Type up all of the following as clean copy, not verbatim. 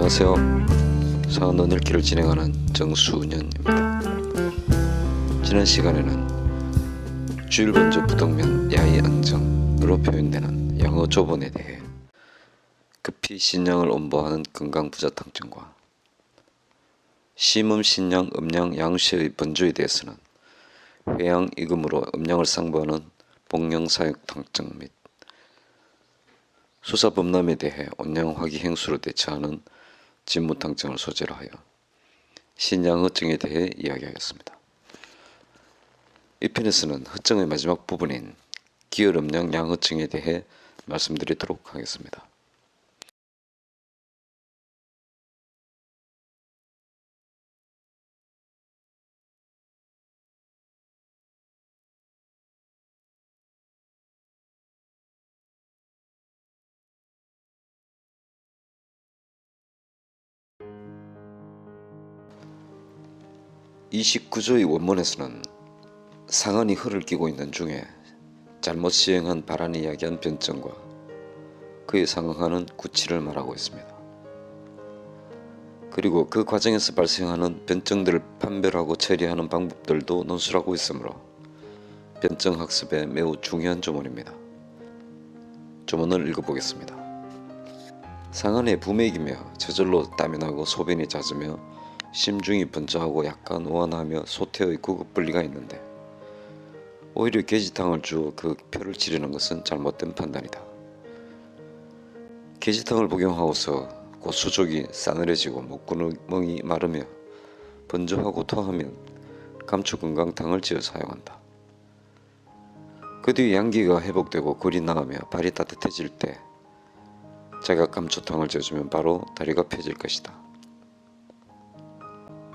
안녕하세요. 사원 읽기를 진행하는 정수년입니다. 지난 시간에는 주일번조 부동면 야이 안정으로 표현되는 영어 조본에 대해 급히 신양을 엄보하는 건강부자탕증과 심음, 신양, 음양, 양시의 번조에 대해서는 회양, 이금으로 음양을 상부하는 복령사역탕증 및 수사범람에 대해 온양 화기행수로 대처하는 진무탕증을 소재로 하여 신양허증에 대해 이야기하였습니다. 이 편에서는 허증의 마지막 부분인 기혈음양 양허증에 대해 말씀드리도록 하겠습니다. 이 19조의 원문에서는 상한이 헐을 끼고 있는 중에 잘못 시행한 발안이 이야기한 변증과 그에 상응하는 구치를 말하고 있습니다. 그리고 그 과정에서 발생하는 변증들을 판별하고 처리하는 방법들도 논술하고 있으므로 변증 학습에 매우 중요한 조문입니다. 조문을 읽어보겠습니다. 상한에 부맥이며 저절로 땀이 나고 소변이 잦으며 심중이 번져하고 약간 우환하며 소태의 구급분리가 있는데 오히려 계지탕을 주어 그 표를 치르는 것은 잘못된 판단이다. 계지탕을 복용하고서 곧 수족이 싸늘해지고 목구멍이 마르며 번져하고 토하면 감초건강탕을 지어 사용한다. 그 뒤 양기가 회복되고 골이 나으며 발이 따뜻해질 때 자각 감초탕을 지어주면 바로 다리가 펴질 것이다.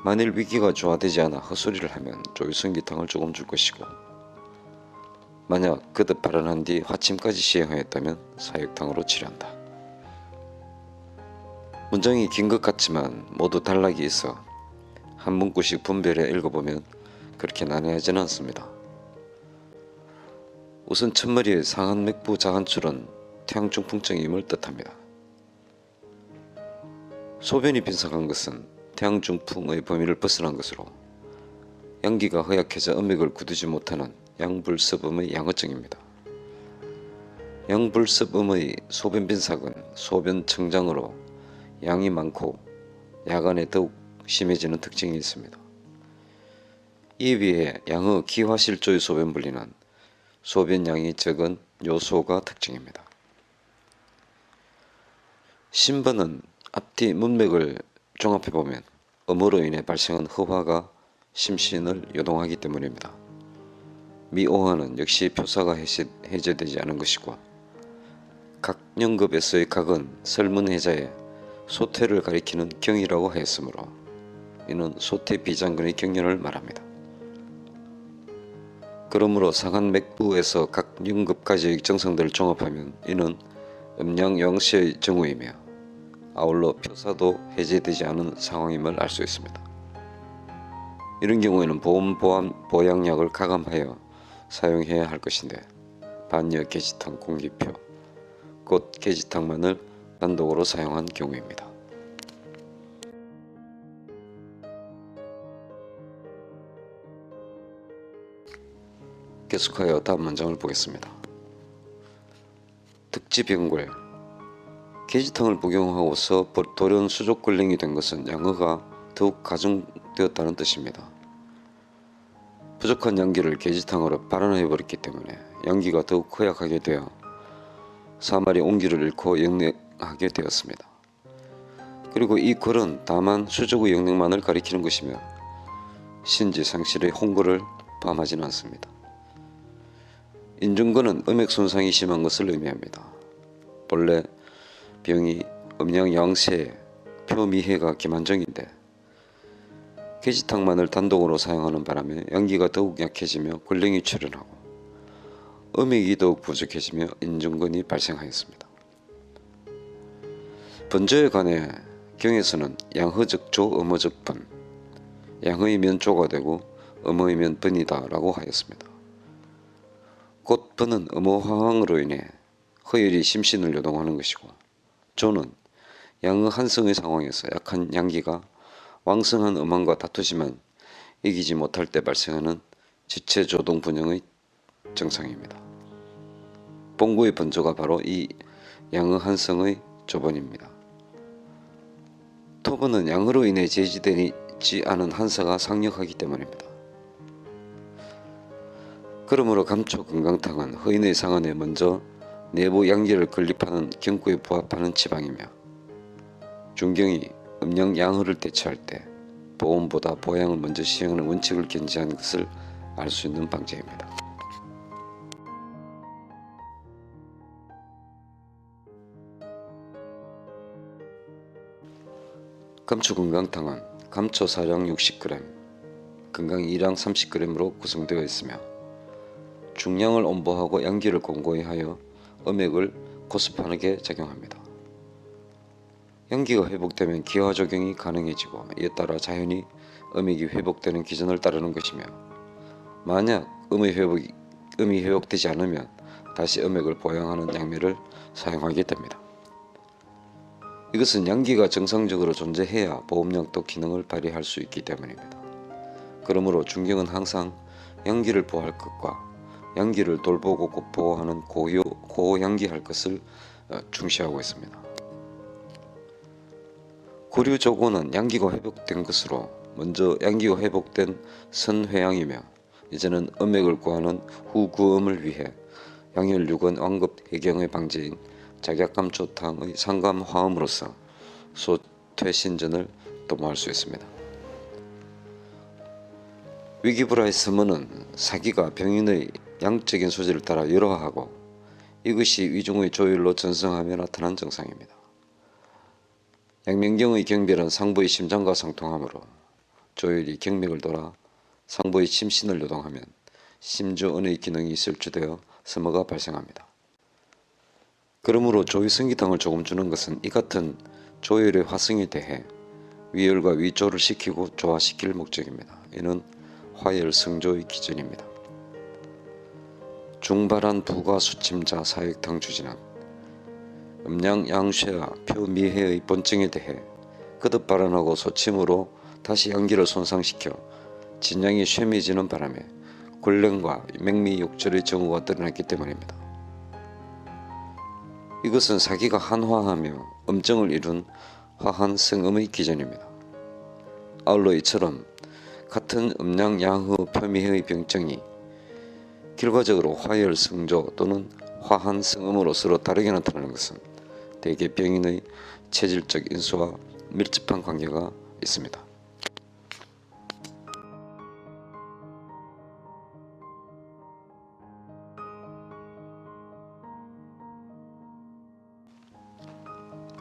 만일 위기가 조화되지 않아 헛소리를 하면 조유성기탕을 조금 줄 것이고 만약 그득 발언한 뒤 화침까지 시행하였다면 사육탕으로 치료한다. 문장이 긴 것 같지만 모두 단락이 있어 한 문구씩 분별해 읽어보면 그렇게 난해하지는 않습니다. 우선 첫머리의 상한맥부 자한출은 태양중풍증임을 뜻합니다. 소변이 빈삭한 것은 태양중풍의 범위를 벗어난 것으로 양기가 허약해져 음맥을 굳지 못하는 양불섭음의 양허증입니다. 양불섭음의 소변 빈삭은 소변 청장으로 양이 많고 야간에 더욱 심해지는 특징이 있습니다. 이에 비해 양의 기화실조의 소변 분리는 소변량이 적은 요소가 특징입니다. 신번은 앞뒤 문맥을 종합해보면 음으로 인해 발생한 허화가 심신을 요동하기 때문입니다. 미오화는 역시 표사가 해제되지 않은 것이고 각연급에서의 각은 설문해자에 소퇴를 가리키는 경이라고 하였으므로 이는 소퇴 비장근의 경련을 말합니다. 그러므로 상한 맥부에서 각 연급까지의 정성들을 종합하면 이는 음양영시의 정우이며 아울러 표사도 해제되지 않은 상황임을 알 수 있습니다. 이런 경우에는 보양약을 가감하여 사용해야 할 것인데 반려 계지탕 공기표, 곧 계지탕만을 단독으로 사용한 경우입니다. 계속하여 다음 문장을 보겠습니다. 특지병골 계지탕을 복용하고서 돌연 수족걸랭이 된 것은 양허가 더욱 가중되었다는 뜻입니다. 부족한 양기를 계지탕으로 발환해버렸기 때문에 양기가 더욱 허약하게 되어 사말이 온기를 잃고 영냉하게 되었습니다. 그리고 이 골은 다만 수족의 영냉만을 가리키는 것이며 신지 상실의 홍골을 포함하지는 않습니다. 인중근은 음액 손상이 심한 것을 의미합니다. 본래 병이 음양양세 표미해가 기만정인데 계지탕만을 단독으로 사용하는 바람에 양기가 더욱 약해지며 골랭이 출현하고 음액이 더욱 부족해지며 인중근이 발생하였습니다. 번조에 관해 경에서는 양허적조 음허적번, 양허이면 조가 되고 음허이면 번이다 라고 하였습니다. 곧 번은 음허화황으로 인해 허혈이 심신을 요동하는 것이고 조는 양의 한성의 상황에서 약한 양기가 왕성한 음항과 다투지만 이기지 못할 때 발생하는 지체조동 분형의 증상입니다. 봉구의 번조가 바로 이 양의 한성의 조번입니다. 토번은 양으로 인해 제지되지 않은 한서가 상력하기 때문입니다. 그러므로 감초 금강탕은 허인의 상안에 먼저 내부 양기를 건립하는 경구에 부합하는 지방이며 중경이 음양 양허를 대처할 때 보온보다 보양을 먼저 시행하는 원칙을 견지한 것을 알 수 있는 방제입니다. 감초 금강탕은 감초 사량 60g, 금강 2량 30g으로 구성되어 있으며 중량을 온보하고 양기를 공고히 하여 음액을 고스파하게 작용합니다. 양기가 회복되면 기화 적용이 가능해지고 이에 따라 자연히 음액이 회복되는 기전을 따르는 것이며 만약 음이 회복되지 않으면 다시 음액을 보양하는 양매를 사용하게 됩니다. 이것은 양기가 정상적으로 존재해야 보험약도 기능을 발휘할 수 있기 때문입니다. 그러므로 중경은 항상 양기를 보호할 것과 양기를 돌보고 보호하는 고양기할 것을 중시하고 있습니다. 고류조고는 양기가 회복된 것으로 먼저 양기가 회복된 선회양이며 이제는 음액을 구하는 후구음을 위해 양열육은 완급 해경의 방제인 작약감초탕의 상감화음으로써 소퇴신전을 도모할 수 있습니다. 위기불화의 서문은 사기가 병인의 양적인 소질을 따라 열화하고 이것이 위중의 조율로 전성하며 나타난 증상입니다. 양명경의 경별은 상부의 심장과 상통하므로 조율이 경맥을 돌아 상부의 심신을 요동하면 심주은의 기능이 설주되어 서머가 발생합니다. 그러므로 조위성기탕을 조금 주는 것은 이 같은 조율의 화성에 대해 위열과 위조를 시키고 조화시킬 목적입니다. 이는 화열성조의 기준입니다. 중발한 부가 수침자 사역탕 주진은 음양 양쇠와 표미해의 본증에 대해 거듭 발언하고 소침으로 다시 양기를 손상시켜 진양이 쇠미지는 바람에 곤령과 맹미욕절의 정후가 드러났기 때문입니다. 이것은 사기가 한화하며 음정을 이룬 화한 성음의 기전입니다. 아울러 이처럼 같은 음양 양후 표미해의 병증이 결과적으로 화열 성조 또는 화한 성음으로 서로 다르게 나타나는 것은 대개 병인의 체질적 인수와 밀접한 관계가 있습니다.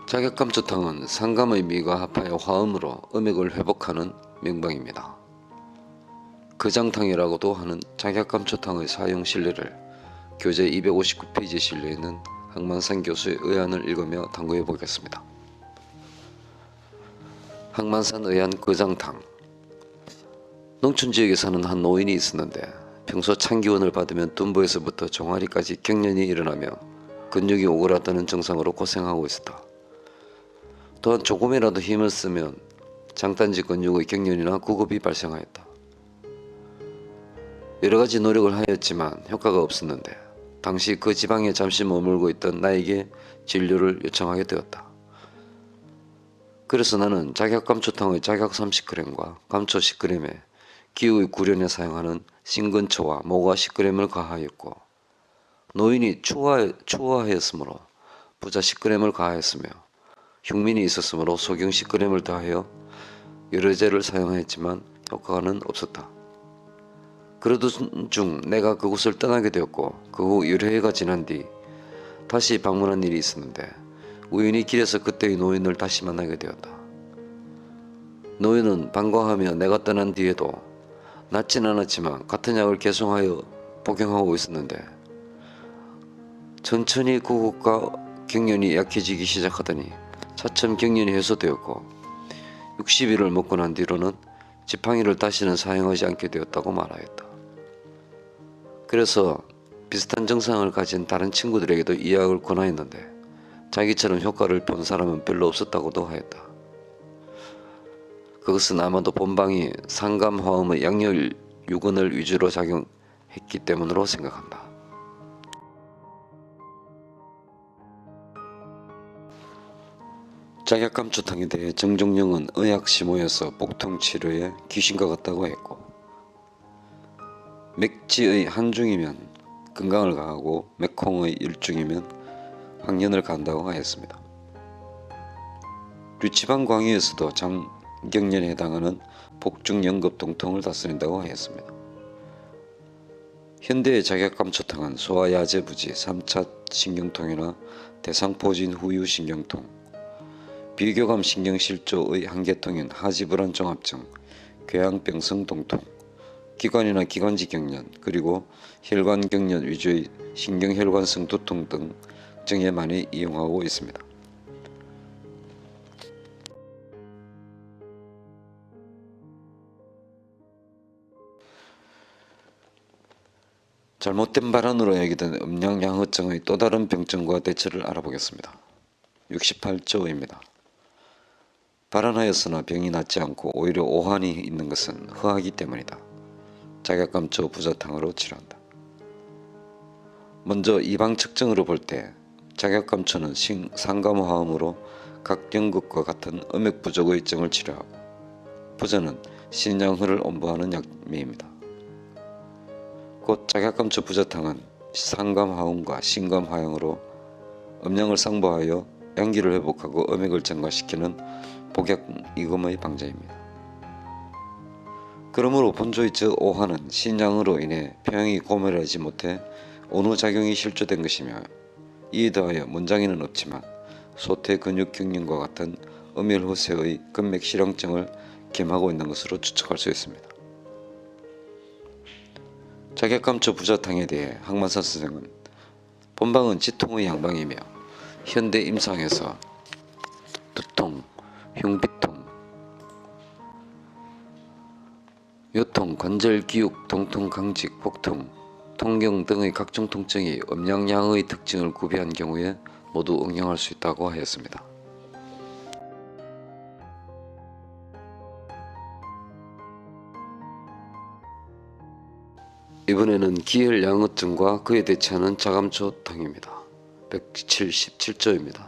작약감초탕은 상감의 미가 합하여 화음으로 음액을 회복하는 명방입니다. 거장탕이라고도 하는 작약감초탕의 사용 실례를 교재 259페이지에 실려있는 항만산 교수의 의안을 읽으며 탐구해 보겠습니다. 항만산 의안 거장탕. 농촌지역에 사는 한 노인이 있었는데 평소 찬기운을 받으면 둔부에서부터 종아리까지 경련이 일어나며 근육이 오그라드는 증상으로 고생하고 있었다. 또한 조금이라도 힘을 쓰면 장단지 근육의 경련이나 구급이 발생하였다. 여러가지 노력을 하였지만 효과가 없었는데 당시 그 지방에 잠시 머물고 있던 나에게 진료를 요청하게 되었다. 그래서 나는 작약감초탕의 작약 30g과 감초 10g에 기후의 구련에 사용하는 신근초와 모과 10g을 가하였고 노인이 추워하였으므로 부자 10g을 가하였으며 흉민이 있었으므로 소경 10g을 더하여 여러 제를 사용하였지만 효과는 없었다. 그러던 중 내가 그곳을 떠나게 되었고 그 후 여러 해가 지난 뒤 다시 방문한 일이 있었는데 우연히 길에서 그때의 노인을 다시 만나게 되었다. 노인은 반가워하며 내가 떠난 뒤에도 낫진 않았지만 같은 약을 계속하여 복용하고 있었는데 천천히 구급과 경련이 약해지기 시작하더니 차츰 경련이 해소되었고 60일을 먹고 난 뒤로는 지팡이를 다시는 사용하지 않게 되었다고 말하였다. 그래서 비슷한 증상을 가진 다른 친구들에게도 이 약을 권하였는데 자기처럼 효과를 본 사람은 별로 없었다고도 하였다. 그것은 아마도 본방이 상감화음의 양열 유근을 위주로 작용했기 때문으로 생각한다. 작약감초탕에 대해 정종영은 의학시모에서 복통치료에 귀신과 같다고 했고, 맥지의 한중이면 건강을 가하고 맥콩의 일중이면 황련을 간다고 하였습니다. 류치방 광유에서도 장경련에 해당하는 복중연급통통을 다스린다고 하였습니다. 현대의 작약감초탕은 소아야제부지 3차 신경통이나 대상포진 후유 신경통, 비교감 신경실조의 한계통인 하지불안 종합증, 궤양병성 동통, 기관이나 기관지 경련, 그리고 혈관 경련 위주의 신경혈관성 두통 등 증에 많이 이용하고 있습니다. 잘못된 발언으로 야기된 음양양허증의 또 다른 병증과 대처를 알아보겠습니다. 68조입니다. 발언하였으나 병이 낫지 않고 오히려 오한이 있는 것은 허하기 때문이다. 작약감초 부자탕으로 치료한다. 먼저 이방 측정으로 볼 때 작약감초는 상감화음으로 각경극과 같은 음액 부족의 증을 치료하고, 부자는 신장혈을 온보하는 약미입니다. 곧 작약감초 부자탕은 상감화음과 신감화양으로 음양을 상보하여 양기를 회복하고 음액을 증가시키는 복약이금의 방자입니다. 그러므로 본조의 저 오한은 신장으로 인해 표형이 고멸하지 못해 온후작용이 실조된 것이며, 이에 더하여 문장에는 없지만 소태 근육 경련과 같은 음혈허세의 근맥실황증을 겸하고 있는 것으로 추측할 수 있습니다. 작약감초 부자탕에 대해 항만사 선생은 본방은 지통의 양방이며 현대 임상에서 두통, 흉비통, 요통, 관절 기욱, 동통, 강직, 복통, 통경 등의 각종 통증이 음양양의 특징을 구비한 경우에 모두 응용할 수 있다고 하였습니다. 이번에는 기혈양허증과 그에 대처하는 작감초탕입니다. 177조입니다.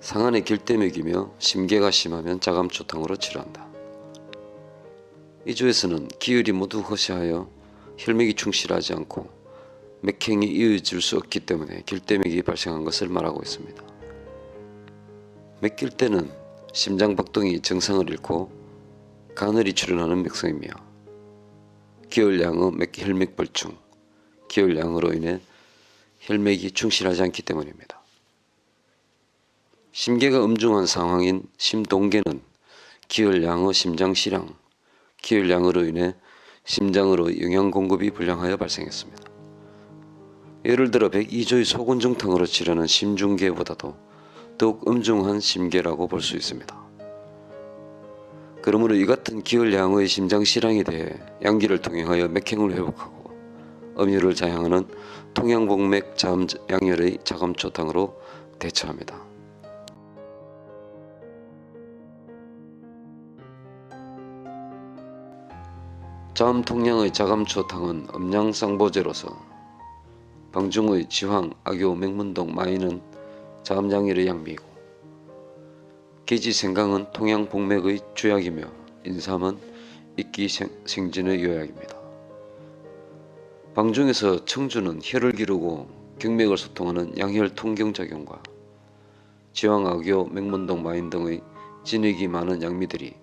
상안의 길대맥이며 심계가 심하면 작감초탕으로 치료한다. 이 조에서는 기혈이 모두 허세하여 혈맥이 충실하지 않고 맥행이 이어질 수 없기 때문에 길대맥이 발생한 것을 말하고 있습니다. 맥길대는 심장박동이 정상을 잃고 가늘이 출현하는 맥성이며, 기혈양의 혈맥벌충, 기혈양으로 인해 혈맥이 충실하지 않기 때문입니다. 심계가 음중한 상황인 심동계는 기혈양의 심장실황, 기혈양으로 인해 심장으로 영양 공급이 불량하여 발생했습니다. 예를 들어 102조의 소근중탕으로 치료하는 심중계보다도 더욱 음중한 심계라고 볼 수 있습니다. 그러므로 이 같은 기혈양의 심장실황에 대해 양기를 통행하여 맥행을 회복하고 음혈을 자양하는 통양복맥 자음양혈의 작감초탕으로 대처합니다. 자음통양의 작감초탕은 음양상보제로서 방중의 지황, 악교, 맥문동, 마이는 자음양혈의 양미이고, 계지생강은 통양복맥의 주약이며 인삼은 익기생진의 요약입니다. 방중에서 청주는 혈을 기르고 경맥을 소통하는 양혈통경작용과 지황, 악교, 맥문동, 마인 등의 진액이 많은 양미들이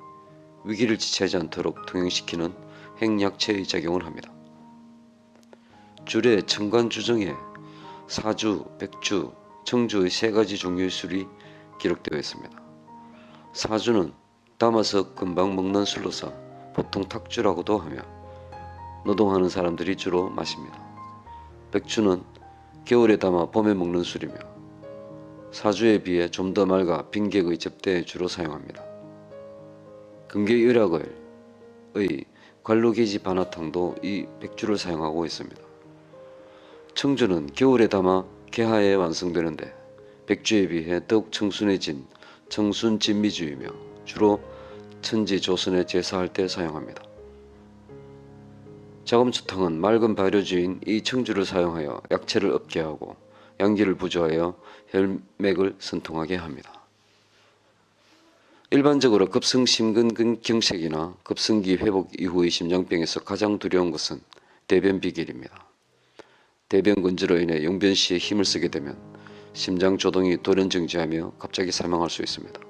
위기를 지체하지 않도록 통행시키는 행약체의 작용을 합니다. 줄에 청관주정에 사주, 백주, 청주의 세 가지 종류의 술이 기록되어 있습니다. 사주는 담아서 금방 먹는 술로서 보통 탁주라고도 하며 노동하는 사람들이 주로 마십니다. 백주는 겨울에 담아 봄에 먹는 술이며 사주에 비해 좀 더 맑아 빈객의 접대에 주로 사용합니다. 근계의락의 관로계지 반화탕도 이 백주를 사용하고 있습니다. 청주는 겨울에 담아 개하에 완성되는데 백주에 비해 더욱 청순해진 청순진미주이며 주로 천지 조선에 제사할 때 사용합니다. 자금초탕은 맑은 발효주인 이 청주를 사용하여 약체를 없게 하고 양기를 부조하여 혈맥을 선통하게 합니다. 일반적으로 급성심근경색이나 급성기 회복 이후의 심장병에서 가장 두려운 것은 대변 비길입니다. 대변 건조로 인해 용변 시에 힘을 쓰게 되면 심장 조동이 돌연정지하며 갑자기 사망할 수 있습니다.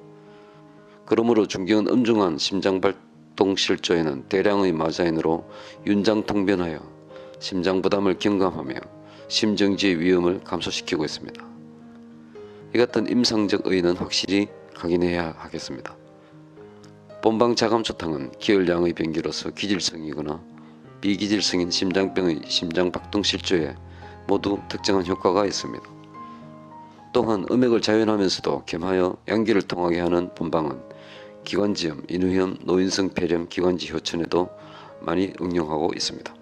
그러므로 중경은 엄중한 심장발동 실조에는 대량의 마자인으로 윤장통변하여 심장 부담을 경감하며 심정지의 위험을 감소시키고 있습니다. 이 같은 임상적 의의는 확실히 각인해야 하겠습니다. 본방 자감초탕은 기혈량의 변기로서 기질성이거나 비기질성인 심장병의 심장박동 실조에 모두 특정한 효과가 있습니다. 또한 음액을 자연하면서도 겸하여 양기를 통하게 하는 본방은 기관지염, 인후염, 노인성 폐렴, 기관지 효천에도 많이 응용하고 있습니다.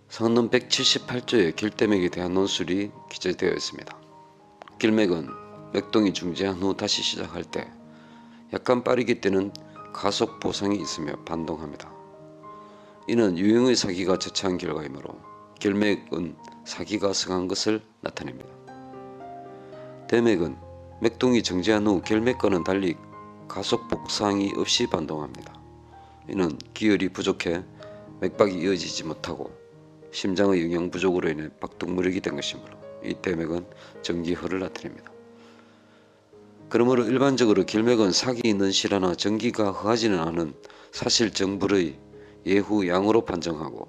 상론 178조의 길대맥에 대한 논술이 기재되어 있습니다. 길맥은 맥동이 중지한 후 다시 시작할 때 약간 빠르게 뛰는 가속 보상이 있으며 반동합니다. 이는 유형의 사기가 처치한 결과이므로 길맥은 사기가 성한 것을 나타냅니다. 대맥은 맥동이 정지한 후 결맥과는 달리 가속 복상이 없이 반동합니다. 이는 기혈이 부족해 맥박이 이어지지 못하고 심장의 영양 부족으로 인해 박동무력이 된 것이므로 이 대맥은 정기허를 나타냅니다. 그러므로 일반적으로 길맥은 사기 있는 실화나 정기가 허하지는 않은 사실정불의 예후 양으로 판정하고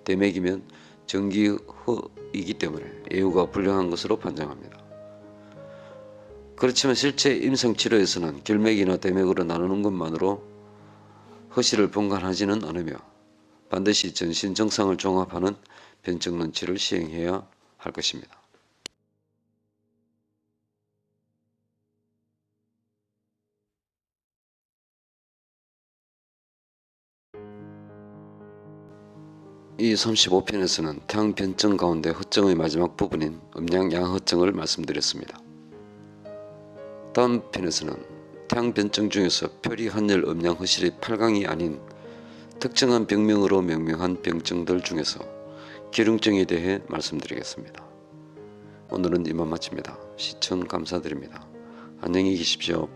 대맥이면 정기허이기 때문에 예후가 불량한 것으로 판정합니다. 그렇지만 실제 임상치료에서는 길맥이나 대맥으로 나누는 것만으로 허실을 분간하지는 않으며 반드시 전신 정상을 종합하는 변증 논치를 시행해야 할 것입니다. 이 35편에서는 태양 변증 가운데 허증의 마지막 부분인 음양 양허증을 말씀드렸습니다. 다음 편에서는 태양 변증 중에서 표리 환열 음양 허실의 8강이 아닌 특정한 병명으로 명명한 병증들 중에서 기흉증에 대해 말씀드리겠습니다. 오늘은 이만 마칩니다. 시청 감사드립니다. 안녕히 계십시오.